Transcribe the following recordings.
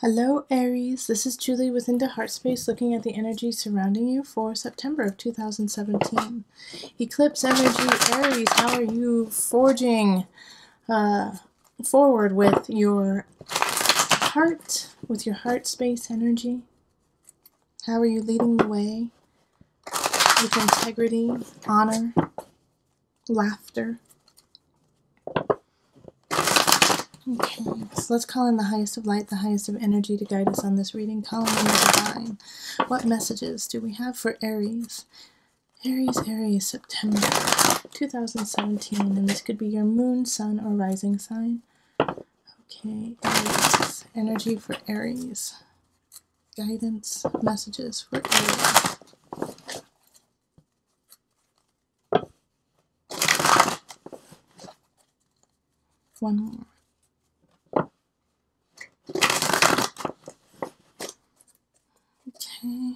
Hello Aries, this is Julie with Into Heartspace looking at the energy surrounding you for September of 2017. Eclipse energy, Aries, how are you forging forward with your heart, with your heart space energy? How are you leading the way with integrity, honor, laughter? Okay, so let's call in the highest of light, the highest of energy to guide us on this reading. Calling in the divine. What messages do we have for Aries? Aries, September 2017, and this could be your moon, sun, or rising sign. Okay, Aries, energy for Aries. Guidance, messages for Aries. One more. Okay.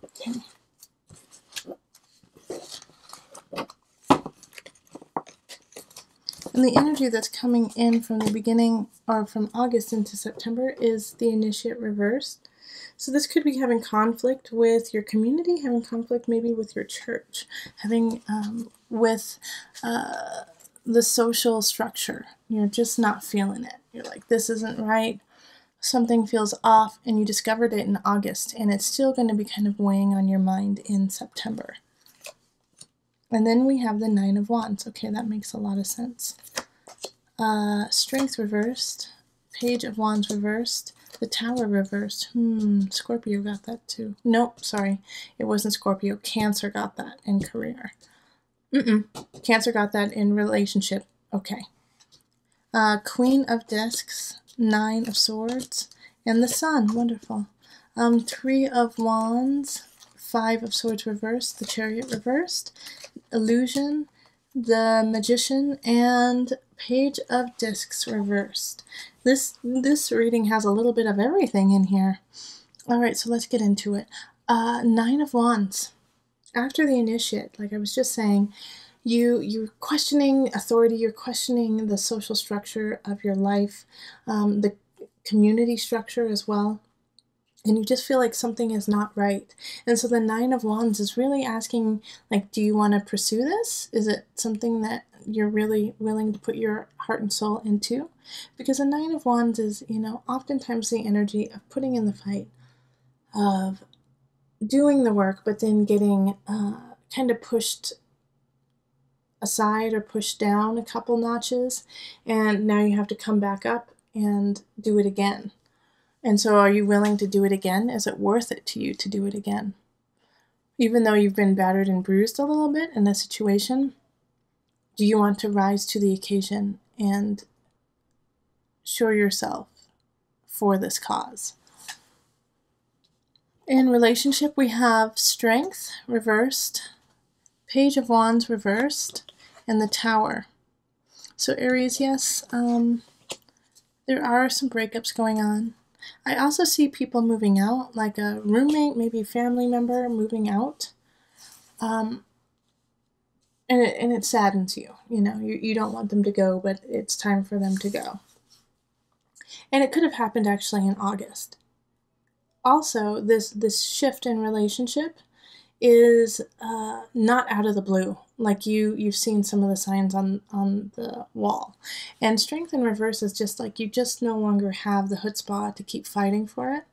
Okay. And the energy that's coming in from the beginning, or from August into September, is the initiate reversed. So this could be having conflict with your community, having conflict maybe with your church, having with the social structure. You're just not feeling it. You're like, this isn't right. Something feels off, and you discovered it in August, and it's still going to be kind of weighing on your mind in September. And then we have the Nine of Wands. Okay, that makes a lot of sense. Strength reversed. Page of Wands reversed. The Tower reversed. Scorpio got that too. Nope, sorry. It wasn't Scorpio. Cancer got that in career. Cancer got that in relationship. Okay. Queen of Discs. Nine of Swords. And the Sun. Wonderful. Three of Wands. Five of Swords reversed. The Chariot reversed. Illusion, the Magician, and Page of Discs reversed. This reading has a little bit of everything in here. Alright, so let's get into it. Nine of Wands. After the initiate, like I was just saying, you're questioning authority, you're questioning the social structure of your life, the community structure as well. And you just feel like something is not right. And so the Nine of Wands is really asking, like, do you want to pursue this? Is it something that you're really willing to put your heart and soul into? Because the Nine of Wands is, oftentimes the energy of putting in the fight, of doing the work, but then getting kind of pushed aside or pushed down a couple notches. And now you have to come back up and do it again. And so are you willing to do it again? Is it worth it to you to do it again? Even though you've been battered and bruised a little bit in a situation, do you want to rise to the occasion and show yourself for this cause? In relationship, we have Strength reversed, Page of Wands reversed, and the Tower. So Aries, yes, there are some breakups going on. I also see people moving out, like a roommate, maybe a family member moving out. And it saddens you. You don't want them to go, but it's time for them to go. And it could have happened actually in August. Also, this shift in relationship is not out of the blue. Like you've seen some of the signs on the wall. And Strength in reverse is just like you just no longer have the chutzpah to keep fighting for it.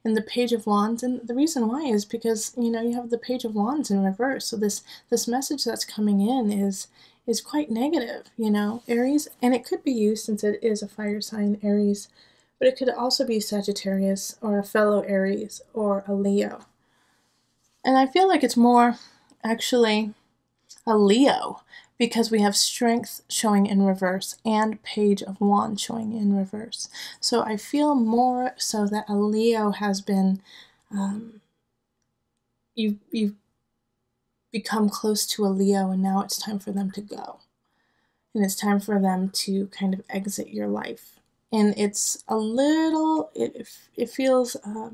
And the Page of Wands, and the reason why is because, you have the Page of Wands in reverse. So this message that's coming in is quite negative, Aries. And it could be you since it is a fire sign, Aries. But it could also be Sagittarius or a fellow Aries or a Leo. And I feel like it's more actually a Leo because we have Strength showing in reverse and Page of Wands showing in reverse. So I feel more so that a Leo has been, you've become close to a Leo, and now it's time for them to go. And it's time for them to kind of exit your life. And it's a little, it feels a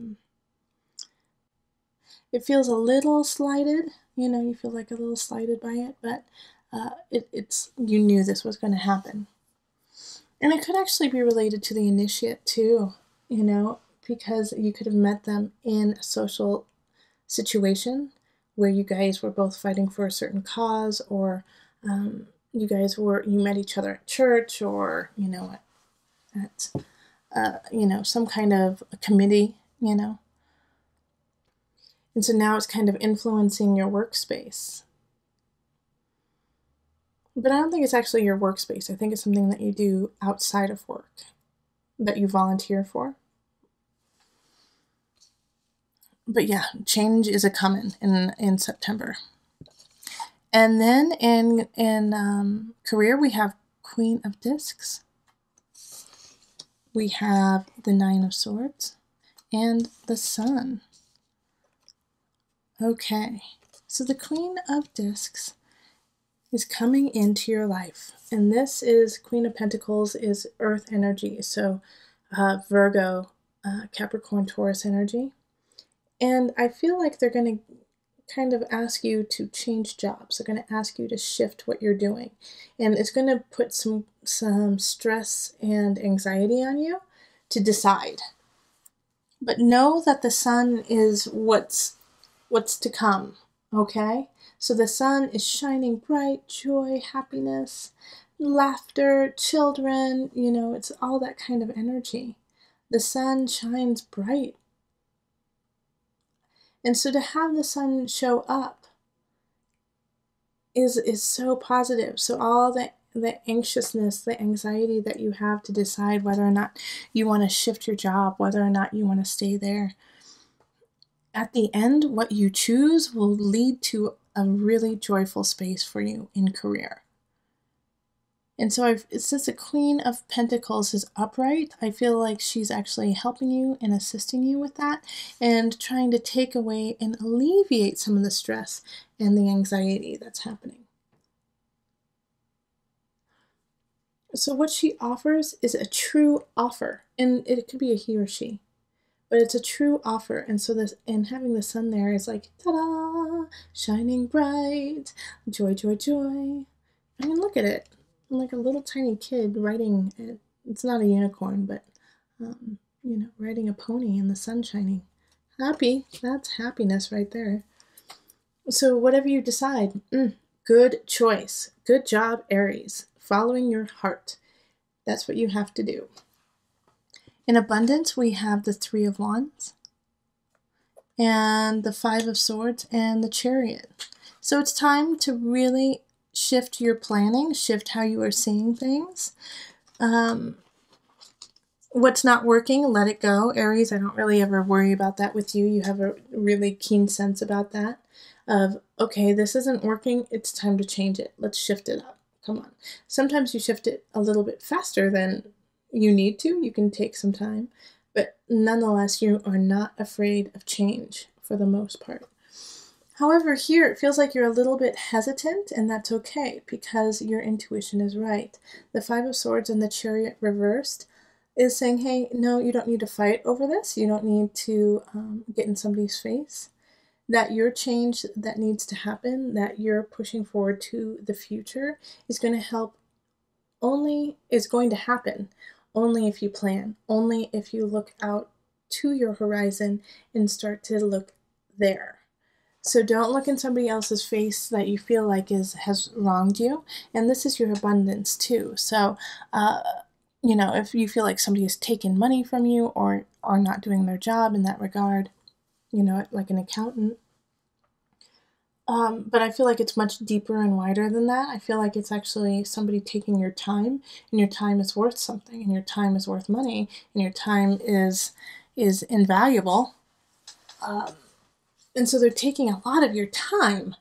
little slighted, you feel like a little slighted by it, but you knew this was going to happen. And it could actually be related to the initiate too, because you could have met them in a social situation where you guys were both fighting for a certain cause, or you met each other at church, or at some kind of a committee, and so now it's kind of influencing your workspace. But I don't think it's actually your workspace. I think it's something that you do outside of work, that you volunteer for. But yeah, change is a coming in September. And then in career, we have Queen of Discs. We have the Nine of Swords and the Sun. Okay, so the Queen of Discs is coming into your life, and this is Queen of Pentacles is Earth energy, so Virgo, Capricorn, Taurus energy. And I feel like they're going to kind of ask you to change jobs. They're going to ask you to shift what you're doing, and it's going to put some stress and anxiety on you to decide. But know that the Sun is what's to come, okay? So the Sun is shining bright, joy, happiness, laughter, children, it's all that kind of energy. The Sun shines bright. And so to have the Sun show up is so positive. So all the anxiousness, the anxiety that you have to decide whether or not you want to shift your job, whether or not you want to stay there, at the end, what you choose will lead to a really joyful space for you in career. And so since the Queen of Pentacles is upright, I feel like she's actually helping you and assisting you with that, and trying to take away and alleviate some of the stress and the anxiety that's happening. So what she offers is a true offer, and it could be a he or she, but it's a true offer. And so and having the Sun there is like, ta-da, shining bright, joy, joy, joy. I mean, look at it. I'm like a little tiny kid riding it. It's not a unicorn, but, riding a pony in the sun shining. Happy. That's happiness right there. So whatever you decide, good choice. Good job, Aries. Following your heart. That's what you have to do. In abundance, we have the Three of Wands and the Five of Swords and the Chariot. So it's time to really shift your planning, shift how you are seeing things. What's not working, let it go. Aries, I don't really ever worry about that with you. You have a really keen sense about that of, okay, this isn't working. It's time to change it. Let's shift it up. Come on. Sometimes you shift it a little bit faster than you need to. You can take some time, but nonetheless, you are not afraid of change for the most part. However, here it feels like you're a little bit hesitant, and that's okay because your intuition is right. The Five of Swords and the Chariot reversed is saying, hey, no, you don't need to fight over this. You don't need to get in somebody's face. That your change that needs to happen, that you're pushing forward to the future, is going to happen only if you plan, only if you look out to your horizon and start to look there. So don't look in somebody else's face that you feel like has wronged you. And this is your abundance too. So, if you feel like somebody has taken money from you or are not doing their job in that regard, like an accountant. But I feel like it's much deeper and wider than that. I feel like it's actually somebody taking your time, and your time is worth something, and your time is worth money, and your time is invaluable. And so they're taking a lot of your time,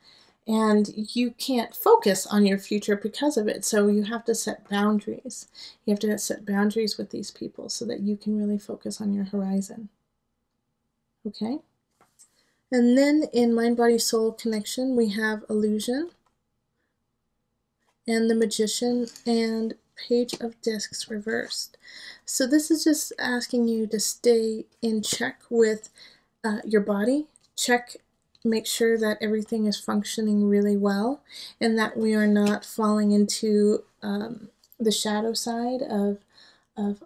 and you can't focus on your future because of it. So you have to set boundaries. You have to set boundaries with these people so that you can really focus on your horizon. Okay? And then in Mind, Body, Soul Connection, we have Illusion and the Magician and Page of Discs reversed. So this is just asking you to stay in check with your body. Make sure that everything is functioning really well and that we are not falling into the shadow side of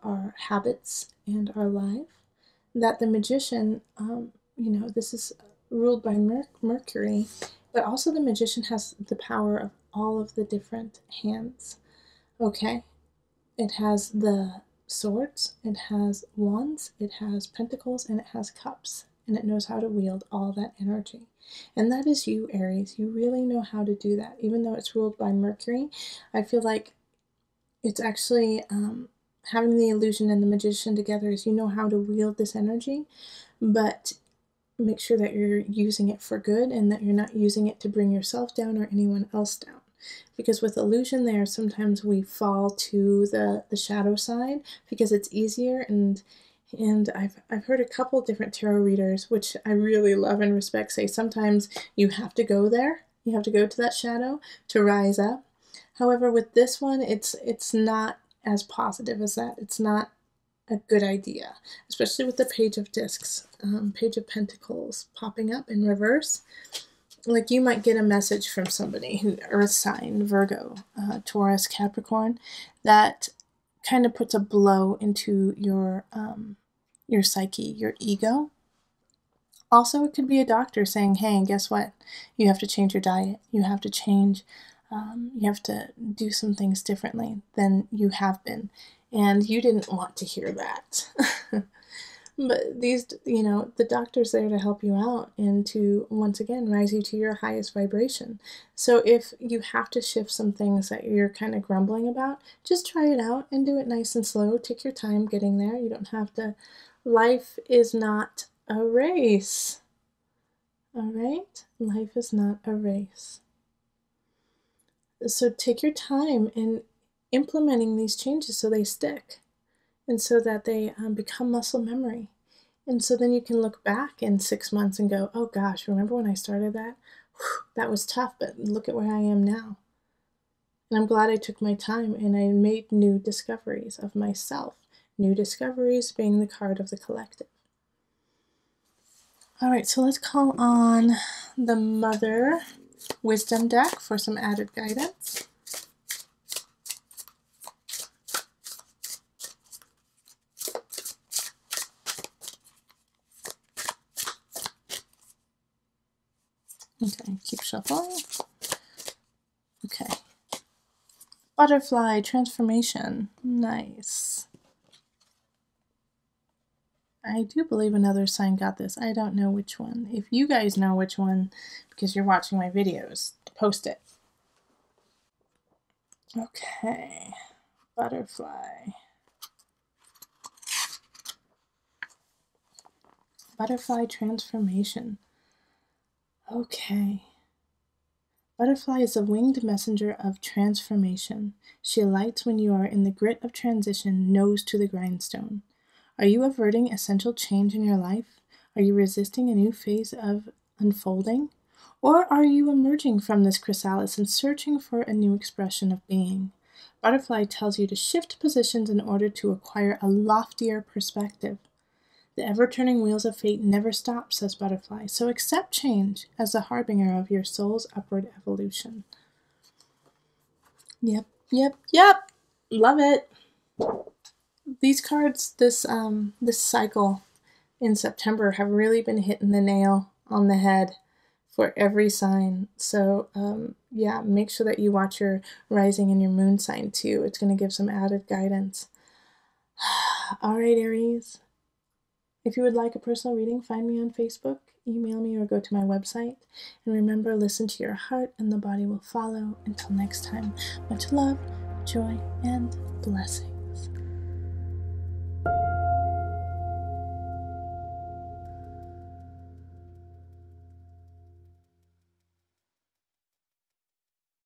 our habits and our life. That the Magician, this is ruled by Mercury, but also the Magician has the power of all of the different hands. Okay? It has the swords, it has wands, it has pentacles, and it has cups. And it knows how to wield all that energy. And that is you, Aries. You really know how to do that. Even though it's ruled by Mercury, I feel like it's actually having the Illusion and the Magician together is you know how to wield this energy, but make sure that you're using it for good and that you're not using it to bring yourself down or anyone else down. Because with Illusion there, sometimes we fall to the shadow side because it's easier, and I've heard a couple different tarot readers, which I really love and respect, say sometimes you have to go there, you have to go to that shadow to rise up. However, with this one, it's not as positive as that. It's not a good idea, especially with the Page of Discs, Page of Pentacles popping up in reverse. Like you might get a message from somebody who Earth sign, Virgo, Taurus, Capricorn, that kind of puts a blow into your psyche, your ego. Also, it could be a doctor saying, hey, guess what? You have to change your diet. You have to change, you have to do some things differently than you have been. And you didn't want to hear that. But these, the doctor's there to help you out and to, once again, rise you to your highest vibration. So if you have to shift some things that you're kind of grumbling about, just try it out and do it nice and slow. Take your time getting there. You don't have to. Life is not a race. All right? Life is not a race. So take your time in implementing these changes so they stick. And so that they become muscle memory. And so then you can look back in 6 months and go, oh gosh, remember when I started that? Whew, that was tough, but look at where I am now. And I'm glad I took my time and I made new discoveries of myself. New discoveries being the card of the collective. All right, so let's call on the Mother Wisdom deck for some added guidance. Okay, keep shuffling. Okay. Butterfly transformation. Nice. I do believe another sign got this. I don't know which one. If you guys know which one, because you're watching my videos, post it. Okay. Butterfly. Butterfly transformation. Okay. Butterfly is a winged messenger of transformation. She alights when you are in the grit of transition, nose to the grindstone. Are you averting essential change in your life? Are you resisting a new phase of unfolding? Or are you emerging from this chrysalis and searching for a new expression of being? Butterfly tells you to shift positions in order to acquire a loftier perspective. The ever-turning wheels of fate never stop, says Butterfly, so accept change as the harbinger of your soul's upward evolution. Yep. Love it. These cards, this cycle in September have really been hitting the nail on the head for every sign. So, yeah, make sure that you watch your rising and your moon sign too. It's going to give some added guidance. All right, Aries. If you would like a personal reading, find me on Facebook, email me, or go to my website. And remember, listen to your heart and the body will follow. Until next time, much love, joy, and blessing.